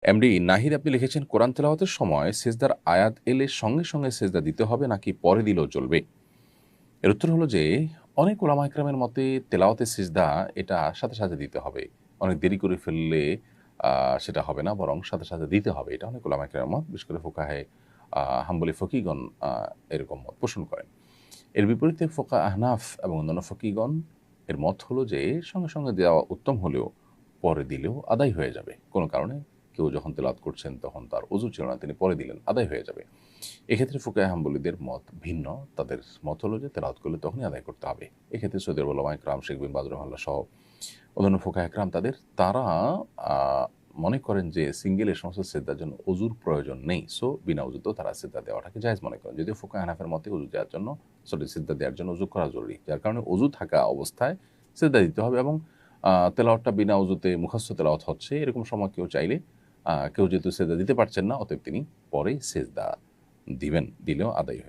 MD Nahid আপনি লিখেছেন, কোরআন তেলাওয়াতের সময় সিজদার আয়াত এলে সঙ্গে সঙ্গে সিজদা দিতে হবে নাকি পরে দিলেও চলবে? এর উত্তর হলো যে অনেক ওলামা ইকরামের মতে তেলাওয়াতের সিজদা এটা সাথে সাথে দিতে হবে। অনেক দেরি করে ফেললে সেটা হবে না, বরং সাথে সাথে দিতে হবে। এটা অনেক ওলামা ইকরামের মত, বিশেষ করে ফুকাহে হাম্বলি ফকিগণ এরকম মত পোষণ করেন। এর বিপরীতে ফোকা আহনাফ এবং অন্যান্য ফকিগণ এর মত হলো যে সঙ্গে সঙ্গে দেওয়া উত্তম হলেও পরে দিলেও আদায় হয়ে যাবে। কোনো কারণে কেউ যখন তেলাওয়াত করছেন তখন তার ওযু ছিল না, তিনি পরে দিলেন, আদায় হয়ে যাবে। এক্ষেত্রে ফুকাহে হাম্বলীদের মত ভিন্ন। তাদের মত হলো যে তেলাওয়াত করলে তখনই আদায় করতে হবে। এক্ষেত্রে সৌদি আরবের উলামা ইকরাম, শেখ বিন বাজ রাহিমাহুল্লাহ সহ অন্যান্য ফুকাহে ইকরাম তারা আ মনে করেন যে সিঙ্গেল এই সমস্ত সিজদার জন্য ওযুর প্রয়োজন নেই। সো বিনা ওযুতেও তারা সিজদা দেওয়াটাকে জায়েজ মনে করেন। যদিও ফুকাহে হানাফের মতে ওযু দেওয়ার জন্য সিজদা দেওয়ার জন্য ওযু করা জরুরি। যার কারণে ওযু থাকা অবস্থায় সিজদা দিতে হবে এবং তেলাওয়াতটা বিনা ওযুতে মুখস্থ তেলাওয়াত হচ্ছে, এরকম সময় কেউ চাইলে কেউ যেহেতু সিজদা দিতে পারছেন না, অতএব তিনি পরে সিজদা দিবেন, দিলেও আদায়